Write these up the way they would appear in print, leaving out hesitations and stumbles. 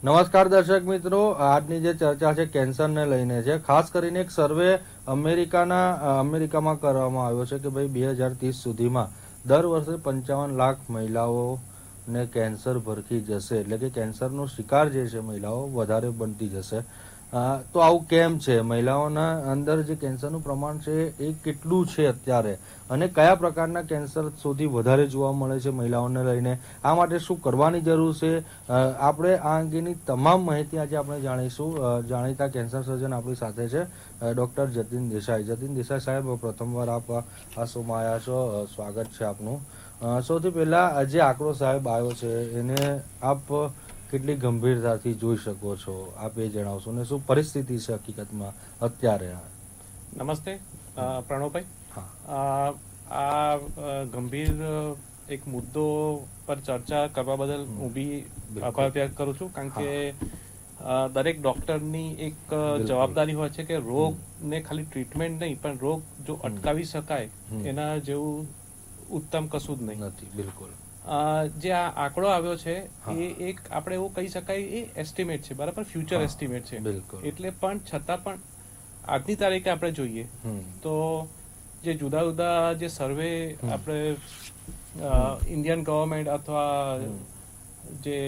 નમસ્કાર દર્શક મિત્રો, આજની જે ચર્ચા છે કેન્સરને લઈને છે. ખાસ કરીને એક સર્વે અમેરિકામાં કરવામાં આવ્યો છે કે ભાઈ 2030 સુધીમાં દર વર્ષે 55 લાખ મહિલાઓને કેન્સર ભરખી જશે, એટલે કે કેન્સરનો શિકાર જે છે મહિલાઓ વધારે બનતી જશે. તો આવું કેમ છે? મહિલાઓના અંદર જે કેન્સરનું પ્રમાણ છે એ કેટલું છે અત્યારે, અને કયા પ્રકારના કેન્સર સૌથી વધારે જોવા મળે છે મહિલાઓને લઈને? આ માટે શું કરવાની જરૂર છે? આપણે આ અંગેની તમામ માહિતી આજે આપણે જાણીશું. જાણીતા કેન્સર સર્જન આપણી સાથે છે, ડૉક્ટર જતીન દેસાઈ. જતીન દેસાઈ સાહેબ, પ્રથમવાર આપ આ શોમાં આવ્યા છો, સ્વાગત છે આપનું. સૌથી પહેલાં જે આંકડો સાહેબ આવ્યો છે એને આપ કેટલી ગંભીરતાથી જોઈ શકો છો, આપ એ જણાવશો, ને શું પરિસ્થિતિ છે હકીકતમાં અત્યારે? નમસ્તે પ્રણવભાઈ. હા, આ ગંભીર એક મુદ્દો પર ચર્ચા કરવા બદલ હું બી આભાર વ્યક્ત કરું છું, કારણ કે દરેક ડૉક્ટરની એક જવાબદારી હોય છે કે રોગને ખાલી ટ્રીટમેન્ટ નહીં, પણ રોગ જો અટકાવી શકાય એના જેવું ઉત્તમ કશું જ નહીં નથી. બિલકુલ. જે આ આંકડો આવ્યો છે એ એક આપણે એવું કહી શકાય એ એસ્ટિમેટ છે, બરાબર, ફ્યુચર એસ્ટિમેટ છે. બિલકુલ. એટલે પણ છતાં પણ આજની તારીખે આપણે જોઈએ તો જે જુદા જુદા જે સર્વે આપણે ઇન્ડિયન ગવર્મેન્ટ અથવા જે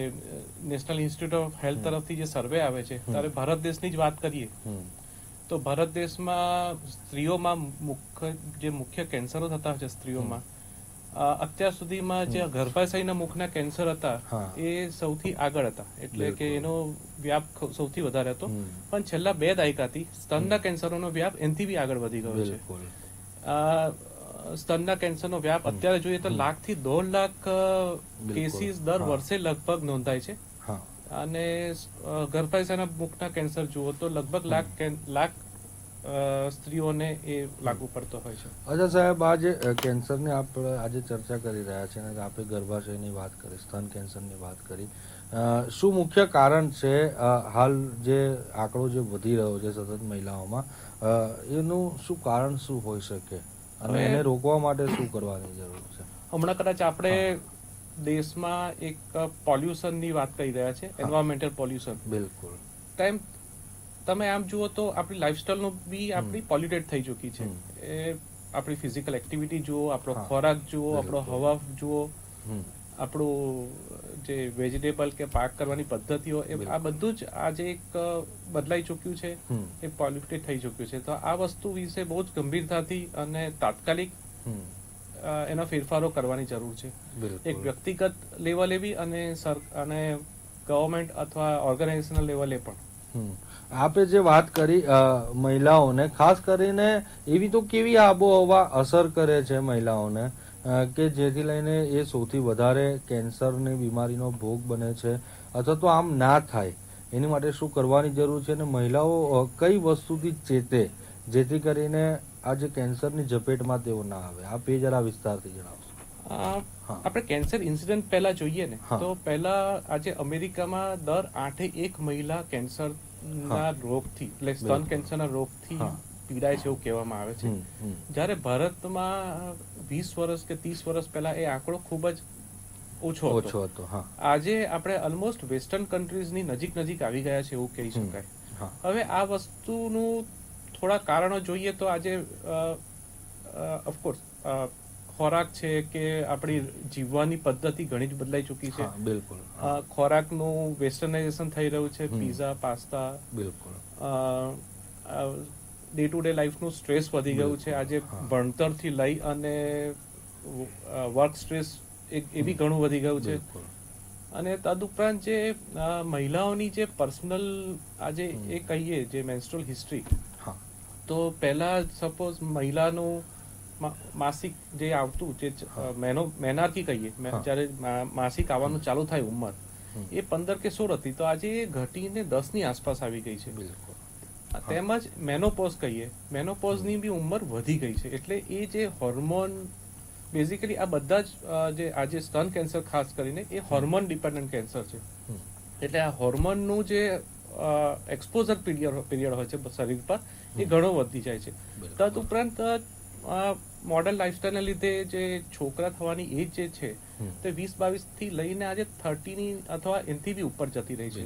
નેશનલ ઇન્સ્ટિટ્યૂટ ઓફ હેલ્થ તરફથી જે સર્વે આવે છે, ત્યારે ભારત દેશની જ વાત કરીએ તો ભારત દેશમાં સ્ત્રીઓમાં જે મુખ્ય કેન્સરો થતા છે સ્ત્રીઓમાં, અત્યાર સુધીમાં જે ગર્ભાશયના મુખના કેન્સર હતા એ સૌથી આગળ હતા, એટલે કે એનો વ્યાપ સૌથી વધારે હતો. પણ છેલ્લા 2 દાયકાથી સ્તનના કેન્સરોનો વ્યાપ એનાથી બી આગળ વધી ગયો છે. સ્તનના કેન્સરનો વ્યાપ અત્યારે જોઈએ તો 1 થી 1.5 લાખ કેસીસ દર વર્ષે લગભગ નોંધાય છે, અને ગર્ભાશયના મુખના કેન્સર જુઓ તો લગભગ લાખ સ્ત્રીઓને એ લાગુ પડતો હોય છે. અચ્છા સાહેબ, આ જે કેન્સરની આપણે આજે ચર્ચા કરી રહ્યા છે, અને આપણે ગર્ભાશયની વાત કરી, સ્તન કેન્સરની વાત કરી, શું મુખ્ય કારણ છે હાલ જે આંકડો જે વધી રહ્યો છે સતત મહિલાઓમાં, એનું શું કારણ શું હોઈ શકે, અને એને રોકવા માટે શું કરવાની જરૂર છે? હમણાં કદાચ આપણે દેશમાં એક પોલ્યુશનની વાત કરી રહ્યા છે, એન્વાયરમેન્ટલ પોલ્યુશન. બિલકુલ. તમે આમ જુઓ તો આપણી લાઈફસ્ટાઈલનો બી આપણી પોલ્યુટેડ થઈ ચૂકી છે. એ આપણી ફિઝિકલ એક્ટિવિટી જુઓ, આપણો ખોરાક જુઓ, આપણો હવા જુઓ, આપણું જે વેજીટેબલ કે પાક કરવાની પદ્ધતિઓ, આ બધું જ આજે એક બદલાઈ ચૂક્યું છે, એ પોલ્યુટેડ થઈ ચૂક્યું છે. તો આ વસ્તુ વિશે બહુ જ ગંભીરતાથી અને તાત્કાલિક એના ફેરફારો કરવાની જરૂર છે, એક વ્યક્તિગત લેવલે બી અને ગવર્મેન્ટ અથવા ઓર્ગેનાઇઝેશનલ લેવલે પણ. આપે જે વાત કરી મહિલાઓને, ખાસ કરીને એવી તો કેવી આબોહવા અસર કરે છે મહિલાઓને કે જેથી લઈને એ સૌથી વધારે કેન્સરની બીમારીનો ભોગ બને છે, અથવા તો આમ ના થાય એની માટે શું કરવાની જરૂર છે, અને મહિલાઓ કઈ વસ્તુથી ચેતે જેથી કરીને આ જે કેન્સરની ઝપેટમાં તેઓ ના આવે? આપ એ જરા વિસ્તારથી જણાવશો. આપણે કેન્સર ઇન્સિડન્ટ પહેલા જોઈએ ને, તો પહેલા આજે અમેરિકામાં દર 8 મહિલા કેન્સરના રોગથી, એટલે સ્તન કેન્સરના રોગથી પીડાય છે એવું કહેવામાં આવે છે. જ્યારે ભારતમાં 20 વર્ષ કે 30 વર્ષ પહેલા એ આંકડો ખૂબ જ ઓછો હતો. આજે આપણે ઓલમોસ્ટ વેસ્ટર્ન કન્ટ્રીઝની નજીક આવી ગયા છે એવું કહી શકાય. હવે આ વસ્તુનું થોડા કારણો જોઈએ તો આજે ઓફકોર્સ ખોરાક છે કે આપણી જીવવાની પદ્ધતિ ઘણી જ બદલાઈ ચૂકી છે. બિલકુલ. ખોરાકનું વેસ્ટર્નાઇઝેશન થઈ રહ્યું છે, પીઝા, પાસ્તા. બિલકુલ. ડે ટુ ડે લાઈફનું સ્ટ્રેસ વધી ગયું છે. આજે ભણતરથી લઈ અને વર્ક સ્ટ્રેસ એ બી ઘણું વધી ગયું છે. અને તદુપરાંત જે મહિલાઓની જે પર્સનલ આજે એ કહીએ જે મેન્સ્ટ્રુઅલ હિસ્ટ્રી, તો પહેલા સપોઝ મહિલાનું માસિક જે આવતું, જે મેનાર્કી કહીએ, જ્યારે માસિક આવવાનું ચાલુ થાય ઉંમર, એ 15 કે 16 હતી, તો આજે એ ઘટીને 10ની આસપાસ આવી ગઈ છે. તેમજ મેનોપોઝ કહીએ, મેનોપોઝની બી ઉંમર વધી ગઈ છે. એટલે એ જે હોર્મોન, બેઝિકલી આ બધા જ જે આજે સ્તન કેન્સર ખાસ કરીને એ હોર્મોન ડિપેન્ડન્ટ કેન્સર છે. એટલે આ હોર્મોનનું જે એક્સપોઝર પીરિયડ હોય છે શરીર પર, એ ઘણો વધી જાય છે. તદુપરાંત મોડર્ન લાઈફસ્ટાઈલના લીધે જે છોકરા થવાની એજ જે છે તે 20-22 થી લઈને આજે 30ની અથવા એનાથી બી ઉપર જતી રહી છે.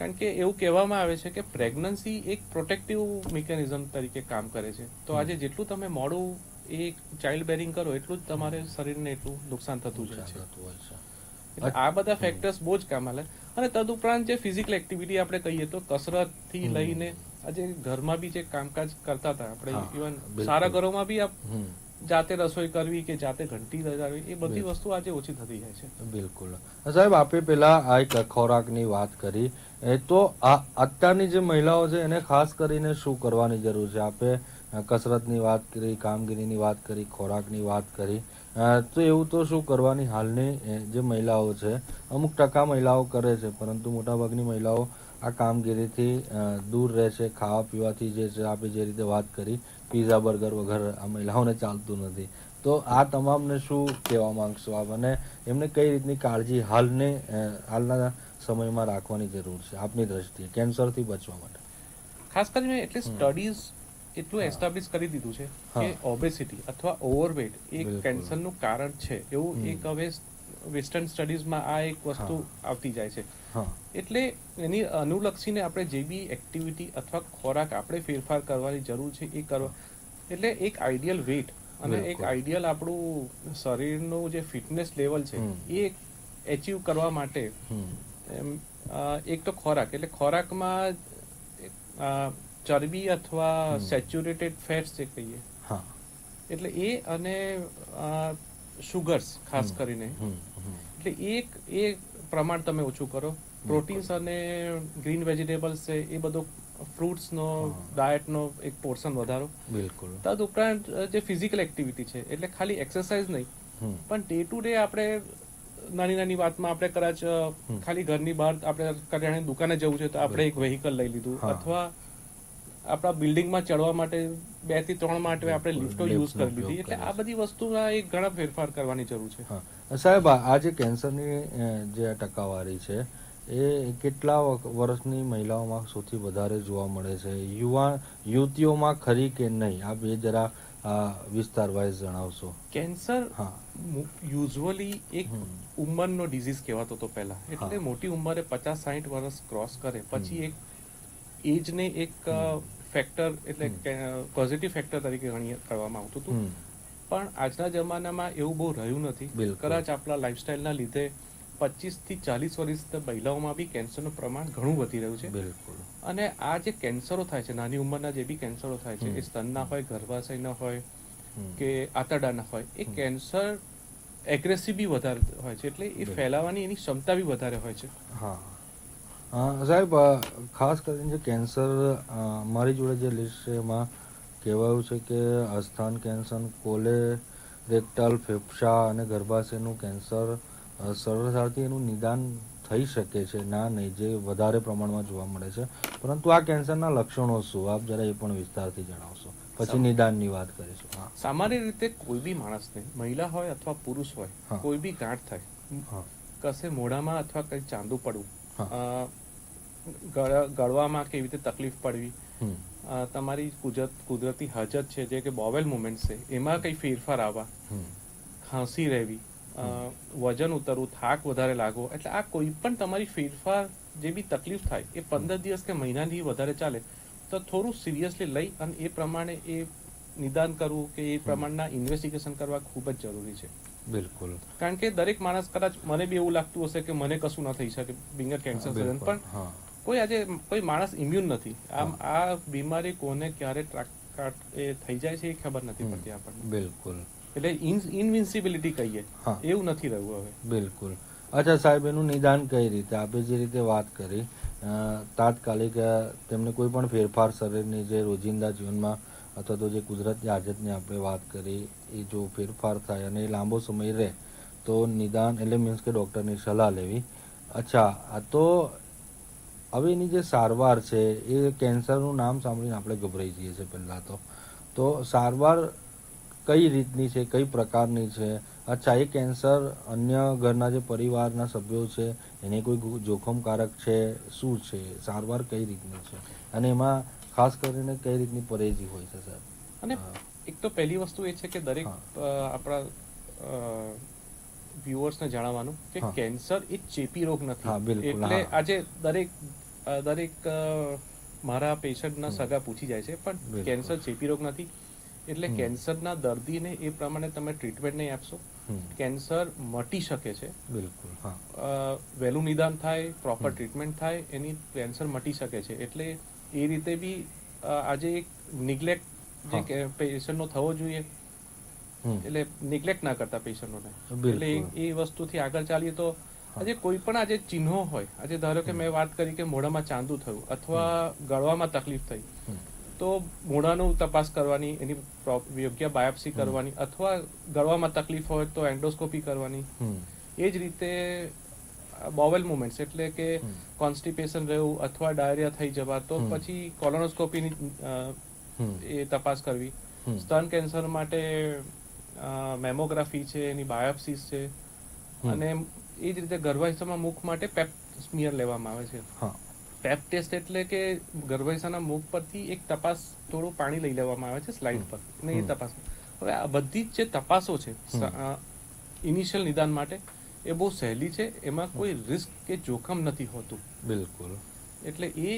કારણ કે એવું કહેવામાં આવે છે કે પ્રેગ્નન્સી એક પ્રોટેક્ટિવ મિકેનિઝમ તરીકે કામ કરે છે. તો આજે જેટલું તમે મોડું એ ચાઇલ્ડ બેરિંગ કરો એટલું જ તમારે શરીરને એટલું નુકસાન થતું જાય છે. થતું હોય છે. એટલે આ બધા ફેક્ટર્સ બહુ જ કામ આવે. અને તદુપરાંત જે ફિઝિકલ એક્ટિવિટી આપણે કહીએ તો કસરતથી લઈને આજે ઘરમાં બી જે કામકાજ કરતા હતા આપણે, ઇવન સારા ઘરોમાં બી જાતે રસોઈ કરવી કે જાતે ઘંટી લગાડવી, એ બધી વસ્તુ આજે ઓછી થતી જાય છે. બિલકુલ. સાહેબ, આપે પેલા આ એક ખોરાકની વાત કરી, તો આ અત્યારની જે મહિલાઓ છે એને ખાસ કરીને શું કરવાની જરૂર છે? આપે કસરતની વાત કરી, કામગીરીની વાત કરી, ખોરાકની વાત કરી, તો એવું તો શું કરવાની હાલની જે મહિલાઓ છે, અમુક ટકા મહિલાઓ કરે છે, પરંતુ મોટાભાગની મહિલાઓ આ કામગીરીથી દૂર રહે છે. ખાવા પીવાથી જે છે, આપણે જે રીતે વાત કરી, પીઝા બર્ગર વગર આ મહિલાઓને ચાલતું નથી. તો આ તમામને શું કહેવા માંગશો આપ, અને એમને કઈ રીતની કાળજી હાલના સમયમાં રાખવાની જરૂર છે આપની દ્રષ્ટિએ કેન્સરથી બચવા માટે? ખાસ કરીને એટલે સ્ટડીઝ એટલું એસ્ટાબ્લિશ કરી દીધું છે કે ઓબેસિટી અથવા ઓવરવેટ એક કેન્સરનું કારણ છે એવું એક હવે વેસ્ટર્ન સ્ટડીઝમાં આ એક વસ્તુ આવતી જાય છે. એટલે એની અનુલક્ષીને આપણે જે બી એક્ટિવિટી અથવા ખોરાક આપણે ફેરફાર કરવાની જરૂર છે એ કરવા. એટલે એક આઈડિયલ વેટ અને એક આઈડિયલ આપણું શરીરનું જે ફિટનેસ લેવલ છે એ એચીવ કરવા માટે એક તો ખોરાક, એટલે ખોરાકમાં ચરબી અથવા સેચ્યુરેટેડ ફેટ્સ જે કહીએ, એટલે એ અને શુગર્સ ખાસ કરીને, એટલે એ પ્રમાણ તમે ઓછું કરો. પ્રોટીન્સ અને ગ્રીન વેજીટેબલ્સ છે એ બધો, ફ્રૂટ્સનો ડાયટનો એક પોર્શન વધારો. બિલકુલ. તદ ઉપરાંત જે ફિઝિકલ એક્ટિવિટી છે, એટલે ખાલી એક્સરસાઇઝ નહીં પણ ડે ટુ ડે આપણે નાની નાની વાતમાં આપણે કદાચ ખાલી ઘરની બહાર આપણે કરિયાણાની દુકાને જવું છે તો આપણે એક વેહિકલ લઈ લીધું, અથવા આપણા બિલ્ડિંગમાં ચડવા માટે 2 થી 3 માટે આપણે લિફ્ટો યુઝ કરી લીધી. એટલે આ બધી વસ્તુમાં એક ઘણા ફેરફાર કરવાની જરૂર છે. સાહેબ, આ જે કેન્સરની જે ટકાવારી છે એ કેટલા વર્ષની મહિલાઓમાં સૌથી વધારે જોવા મળે છે? યુવતીઓમાં ખરી કે નહીં? આપ એ જરા વિસ્તાર વાઇઝ જણાવશો. કેન્સર યુઝ્યુઅલી એક ઉંમરનો ડિઝીઝ કહેવાતો હતો પહેલા. એટલે મોટી ઉંમરે 50-60 વર્ષ ક્રોસ કરે પછી એક એજને એક ફેક્ટર, એટલે પોઝિટિવ ફેક્ટર તરીકે કરવામાં આવતું હતું. પણ આજના જમાનામાં એવું બહુ રહ્યું નથી. કદાચ આપણા લાઈફસ્ટાઈલના લીધે 25 થી 40 વર્ષ મહિલાઓમાં બી કેન્સરનું પ્રમાણ ઘણું વધી રહ્યું છે. બિલકુલ. અને આ જે કેન્સરો થાય છે, નાની ઉંમરના જે બી કેન્સરો થાય છે, એ સ્તનના હોય, ગર્ભાશયના હોય કે આંતરડાના હોય, એ કેન્સર એગ્રેસિવ બી વધારે હોય છે, એટલે એ ફેલાવાની એની ક્ષમતા બી વધારે હોય છે. સાહેબ, ખાસ કરીને જે કેન્સર મારી જોડે જે લિસ્ટ છે એમાં કહેવાયું છે કે અસ્થાન કેન્સર, કોલેરેક્ટલ, ફેફસા અને ગર્ભાશયનું કેન્સર સરળતાથી એનું નિદાન થઈ શકે છે, ના નહીં, જે વધારે પ્રમાણમાં જોવા મળે છે. પરંતુ આ કેન્સરના લક્ષણો શું? આપ જરા એ પણ વિસ્તારથી જણાવશો, પછી નિદાનની વાત કરીશું. સામાન્ય રીતે કોઈ બી માણસને, મહિલા હોય અથવા પુરુષ હોય, કોઈ બી ગાંઠ થાય, કશે મોઢામાં અથવા કંઈ ચાંદુ પડવું, ગળવામાં કેવી રીતે તકલીફ પડવી, તમારી કુદરતી હજત છે જે કે બોવેલ મુવમેન્ટ છે એમાં કંઈ ફેરફાર આવવા, ખાંસી રહેવી, વજન ઉતરવું, થાક વધારે લાગવો, એટલે આ કોઈ પણ તમારી ફેરફાર જે બી તકલીફ થાય એ 15 દિવસ કે મહિનાથી વધારે ચાલે તો થોડું સિરિયસલી લઈ અને એ પ્રમાણે એ નિદાન કરવું કે એ પ્રમાણના ઇન્વેસ્ટિગેશન કરવા ખૂબ જ જરૂરી છે. બિલકુલ. કારણ કે દરેક માણસ, કદાચ મને બી એવું લાગતું હશે કે મને કશું ના થઈ શકે બિંગ કેન્સર, પણ કોઈ માણસ ઇમ્યુન નથી. આ બીમારી કોને ક્યારે થઈ જાય છે એ ખબર નથી પડતી આપણને. બિલકુલ. એટલે ઇનવિન્સિબિલિટી કહીએ એવું નથી રહ્યું હવે. બિલકુલ. અચ્છા સાહેબ, એનું નિદાન કઈ રીતે? આપણે જે રીતે વાત કરી તાત્કાલિક તેમને કોઈ પણ ફેરફાર શરીરની જે રોજિંદા જીવનમાં અથવા તો જે કુદરતી આદતની આપણે વાત કરી એ જો ફેરફાર થાય અને એ લાંબો સમય રહે તો નિદાન, એટલે મીન્સ કે ડૉક્ટરની સલાહ લેવી. અચ્છા, તો હવે એની જે સારવાર છે એ કેન્સરનું નામ સાંભળીને આપણે ગભરાઈ જઈએ છીએ પહેલાં તો સારવાર કઈ રીતની છે, કઈ પ્રકારની છે? અચ્છા, એ કેન્સર અન્ય ઘરના જે પરિવારના સભ્યો છે એને કોઈ જોખમકારક છે, શું છે? સારવાર કઈ રીતની છે અને એમાં ખાસ કરીને કઈ રીતની પરેજી હોય છે સાહેબ? અને એક તો પહેલી વસ્તુ એ છે કે દરેક આપણા વ્યુઅર્સને જણાવવાનું કે કેન્સર એ ચેપી રોગ નથી. એટલે આજે દરેક દરેક મારા પેશન્ટના સગા પૂછી જાય છે, પણ બિલકુલ. કેન્સર ચેપી રોગ નથી, એટલે કેન્સરના દર્દીને એ પ્રમાણે તમે ટ્રીટમેન્ટ નહીં આપશો. કેન્સર મટી શકે છે, બિલકુલ. હા. વહેલું નિદાન થાય, પ્રોપર ટ્રીટમેન્ટ થાય, એની કેન્સર મટી શકે છે. એટલે એ રીતે બી આજે એક નિગ્લેક્ટ જે પેશન્ટનો થવો જોઈએ, એટલે નિગ્લેક્ટ ના કરતા પેશન્ટોને. એટલે એ વસ્તુથી આગળ ચાલીએ તો આજે કોઈ પણ આજે ચિહ્નો હોય, આજે ધારો કે મેં વાત કરી કે મોઢામાં ચાંદુ થયું અથવા ગળવામાં તકલીફ થઈ, તો મોઢાનું તપાસ કરવાની, એની યોગ્ય બાયોપ્સી કરવાની, અથવા ગળવામાં તકલીફ હોય તો એન્ડોસ્કોપી કરવાની. એ જ રીતે બોવેલ મુવમેન્ટ્સ એટલે કે કોન્સ્ટિપેશન રહ્યું અથવા ડાયરિયા થઈ જવા, તો પછી કોલોનોસ્કોપીની એ તપાસ કરવી. સ્તન કેન્સર માટે મેમોગ્રાફી છે, એની બાયોપ્સીસ છે, અને એ જ રીતે ગર્ભાશયમાં મુખ માટે પેપ સ્મિયર લેવામાં આવે છે. પેપ ટેસ્ટ એટલે કે ગર્ભાશયના મુખ પરથી એક તપાસ, થોડું પાણી લઈ લેવામાં આવે છે સ્લાઇડ પર, અને એ તપાસ. હવે આ બધી જ જે તપાસો છે ઇનિશિયલ નિદાન માટે, એ બહુ સહેલી છે, એમાં કોઈ રિસ્ક કે જોખમ નથી હોતું. બિલકુલ. એટલે એ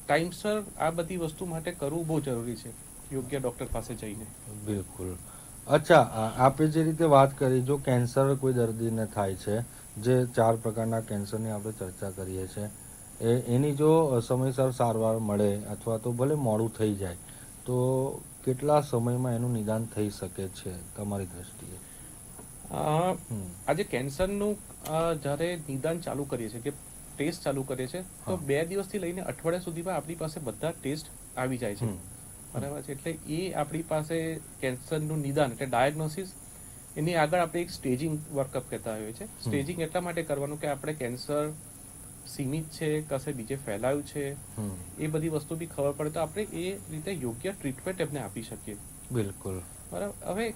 ટાઈમસર આ બધી વસ્તુ માટે કરવું બહુ જરૂરી છે, યોગ્ય ડૉક્ટર પાસે જઈને. બિલકુલ. અચ્છા, આપણે જે રીતે વાત કરી, જો કેન્સર કોઈ દર્દીને થાય છે, જે 4 પ્રકારના કેન્સરની આપણે ચર્ચા કરીએ છીએ, એની જો સમયસર સારવાર મળે અથવા તો ભલે મોડું થઈ જાય, તો કેટલા સમયમાં એનું નિદાન થઈ શકે છે તમારી દ્રષ્ટિએ? આજે કેન્સરનું જ્યારે નિદાન ચાલુ કરીએ છીએ, કે ટેસ્ટ ચાલુ કરીએ છીએ, તો 2 દિવસથી લઈને અઠવાડિયા સુધીમાં આપણી પાસે બધા ટેસ્ટ આવી જાય છે, બરાબર છે. એટલે એ આપણી પાસે કેન્સરનું નિદાન એટલે ડાયગ્નોસિસ, એની આગળ આપણે એક સ્ટેજિંગ વર્કઅપ કહેતા હોઈએ છીએ. સ્ટેજિંગ એટલા માટે કરવાનું કે આપણે કેન્સર સીમિત છે, કશે બીજે ફેલાયું છે, એ બધી વસ્તુ બી ખબર પડે તો આપણે એ રીતે યોગ્ય ટ્રીટમેન્ટ એમને આપી શકીએ. બિલકુલ. બરાબર. હવે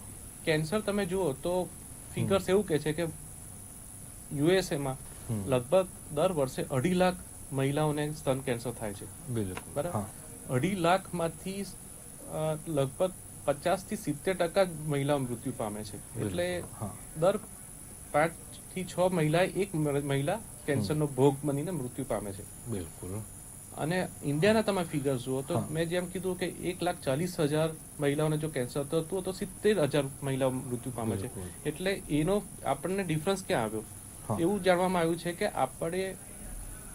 કેન્સર તમે જુઓ તો ફિગર્સ એવું કહે છે કે યુએસએમાં લગભગ દર વર્ષે 2.5 લાખ મહિલાઓને સ્તન કેન્સર થાય છે. બિલકુલ. બરાબર. 2.5 લાખમાંથી લગભગ 50 થી 70% મહિલાઓ મૃત્યુ પામે છે. એટલે દર 5 થી 6 મહિલા એક મહિલા કેન્સરનો ભોગ બનીને મૃત્યુ પામે છે. બિલકુલ. અને ઇન્ડિયાના તમે ફિગર્સ જુઓ તો મેં જેમ કીધું કે 1,40,000 મહિલાઓને જો કેન્સર થતું તો 70,000 મહિલાઓ મૃત્યુ પામે છે. એટલે એનો આપણને ડિફરન્સ ક્યાં આવ્યો? એવું જાણવામાં આવ્યું છે કે આપણે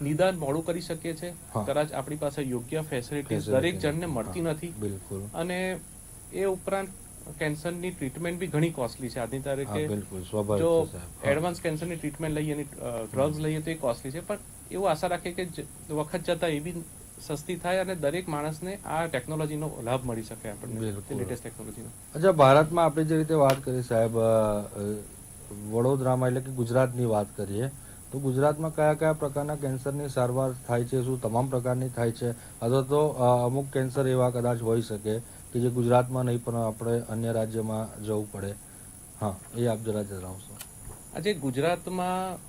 નિદાન મોડું કરી શકીએ છીએ, કદાચ આપણી પાસે યોગ્ય ફેસિલિટીઝ દરેક જણને મળતી નથી. બિલકુલ. અને એ ઉપરાંત કેન્સરની ટ્રીટમેન્ટ બી ઘણી કોસ્ટલી છે આજની તારીખે. જો એડવાન્સ કેન્સરની ટ્રીટમેન્ટ લઈએ અને ડ્રગ્સ લઈએ તો એ કોસ્ટલી છે, પણ એવું આશા રાખીએ કે વખત જતાં એ બી સસ્તી થાય અને દરેક માણસને આ ટેકનોલોજીનો લાભ મળી શકે આપણને, લેટેસ્ટ ટેકનોલોજીનો. અચ્છા, ભારતમાં આપણે જે રીતે વાત કરી સાહેબ, વડોદરામાં એટલે કે ગુજરાતની વાત કરીએ તો ગુજરાતમાં કયા કયા પ્રકારના કેન્સરની સારવાર થાય છે? શું તમામ પ્રકારની થાય છે, અથવા તો અમુક કેન્સર એવા કદાચ હોઈ શકે કે જે ગુજરાતમાં નહીં પણ આપણે અન્ય રાજ્યમાં જવું પડે? હા, એ આપ જરા જણાવશો. આજે ગુજરાતમાં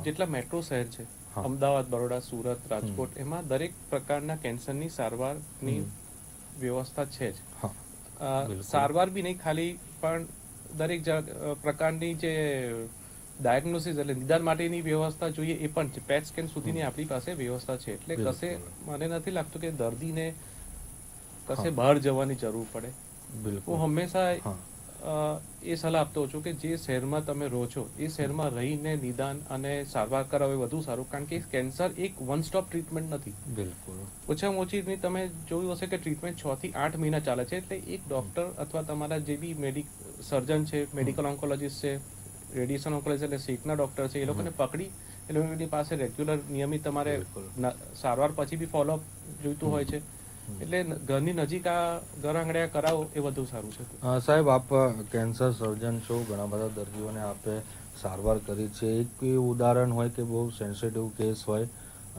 જેટલા મેટ્રો શહેર છે, અમદાવાદ, બરોડા, સુરત, રાજકોટ, એમાં દરેક પ્રકારના કેન્સરની સારવારની વ્યવસ્થા છે જ. સારવાર બી નહીં ખાલી, પણ દરેક પ્રકારની જે ડાયગ્નોસિસ એટલે નિદાન માટેની વ્યવસ્થા જોઈએ એ પણ છે. પેટ સ્કેન સુધીની આપણી પાસે વ્યવસ્થા છે. એટલે કશે મને નથી લાગતું કે દર્દીને કશે બહાર જવાની જરૂર પડે. હું હંમેશા એ સલાહ આપતો છું કે જે શહેરમાં તમે રહો છો એ શહેરમાં રહીને નિદાન અને સારવાર કરાવે વધુ સારું, કારણ કે કેન્સર એક વન સ્ટોપ ટ્રીટમેન્ટ નથી. બિલકુલ. ઓછામાં ઓછી તમે જોયું હશે કે ટ્રીટમેન્ટ 6 થી 8 મહિના ચાલે છે. એટલે એક ડોક્ટર અથવા તમારા જે બી સર્જન છે, મેડિકલ ઓન્કોલોજીસ્ટ છે, રેડિયેશન ઓન્કોલોજીસ્ટ એટલે શેકના ડોક્ટર છે, એ લોકોને પકડી એ લોકોની પાસે રેગ્યુલર નિયમિત તમારે સારવાર પછી બી ફોલોઅપ જોઈતું હોય છે. એટલે ઘરની નજીક આ ઘર આંગણે કરાવો એ વધુ સારું છે. સાહેબ, આપ કેન્સર સર્જન છો, ઘણા બધા દર્દીઓને આપે સારવાર કરી છે. એક ઉદાહરણ હોય કે બહુ સેન્સિટિવ કેસ હોય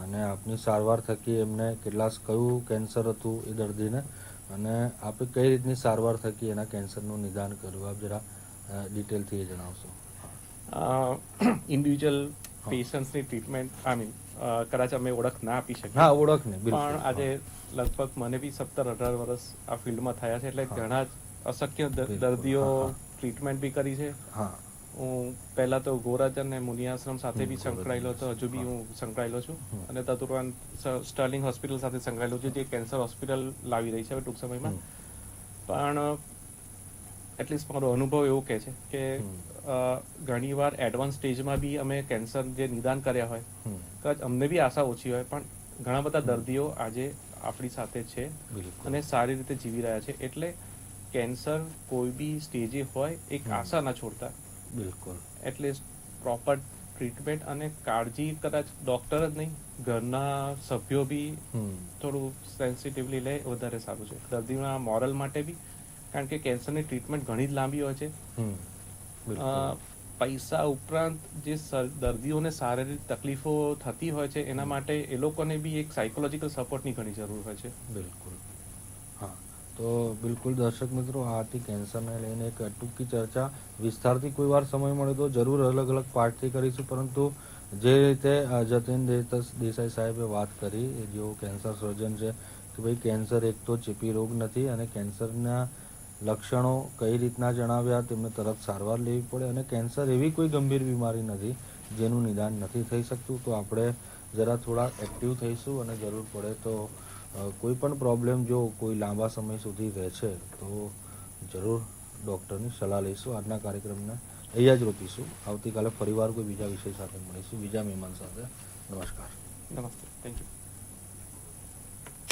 અને આપની સારવાર થકી એમને કયું કેન્સર હતું એ દર્દીને, અને આપે કઈ રીતની સારવાર થકી એના કેન્સરનું નિદાન કર્યું, આપ જરા ડિટેલથી એ જણાવશો. ઇન્ડિવિજ્યુઅલ પેશન્ટ્સની ટ્રીટમેન્ટ કદાચ અમે ઓળખ ના આપી શકીએ. હા, ઓળખ નહીં, પણ આજે લગભગ મને બી 17-18 વર્ષ આ ફિલ્ડમાં થયા છે. એટલે ઘણા જ અશક્ય દર્દીઓ ટ્રીટમેન્ટ બી કરી છે. હું પહેલા તો ગોરાજ અને મુનિયાશ્રમ સાથે બી ગોરાજ સંકળાયેલો હતો, હજુ બી હું સંકળાયેલો છું. અને તદુપરાંત સ્ટર્લિંગ હોસ્પિટલ સાથે સંકળાયેલો છું, જે કેન્સર હોસ્પિટલ લાવી રહી છે હવે ટૂંક સમયમાં. પણ એટલીસ્ટ મારો અનુભવ એવું કહે છે કે ઘણીવાર એડવાન્સ સ્ટેજમાં બી અમે કેન્સર જે નિદાન કર્યા હોય, કદાચ અમને બી આશા ઓછી હોય, પણ ઘણા બધા દર્દીઓ આજે આપણી સાથે છે અને સારી રીતે જીવી રહ્યા છે. એટલે કેન્સર કોઈ બી સ્ટેજે હોય, એક આશા ના છોડતા. બિલકુલ. એટલે પ્રોપર ટ્રીટમેન્ટ અને કાળજી કદાચ ડૉક્ટર જ નહીં, ઘરના સભ્યો બી થોડું સેન્સિટિવલી લે, વધારે સારું છે દર્દીના મોરલ માટે બી. કારણ કે કેન્સરની ટ્રીટમેન્ટ ઘણી જ લાંબી હોય છે. પૈસા ઉપરાંત જે દર્દીઓને શારીરિક તકલીફો થતી હોય છે, એના માટે એ લોકોને બી એક સાયકોલોજીકલ સપોર્ટની ઘણી જરૂર હોય છે. બિલકુલ. હા, તો બિલકુલ દર્શક મિત્રો, આ હતી કેન્સરને લઈને એક ટૂંકી ચર્ચા. વિસ્તારથી કોઈ વાર સમય મળે તો જરૂર અલગ અલગ પાર્ટથી કરીશું, પરંતુ જે રીતે જતીન દેસાઈ સાહેબે વાત કરી, જેઓ કેન્સર સર્જન છે, કે ભાઈ કેન્સર એક તો ચેપી રોગ નથી અને કેન્સરના લક્ષણો કઈ રીતના જણાવ્યા, તેમને તરત સારવાર લેવી પડે, અને કેન્સર એવી કોઈ ગંભીર બીમારી નથી જેનું નિદાન નથી થઈ શકતું. તો આપણે જરા થોડા એક્ટિવ થઈશું અને જરૂર પડે તો કોઈ પણ પ્રોબ્લેમ જો કોઈ લાંબા સમય સુધી રહે છે તો જરૂર ડૉક્ટરની સલાહ લઈશું. આજના કાર્યક્રમને અહીંયા જ રોકીશું. આવતીકાલે ફરીવાર કોઈ બીજા વિષય સાથે મળીશું, બીજા મહેમાન સાથે. નમસ્કાર. નમસ્તે. Thank you.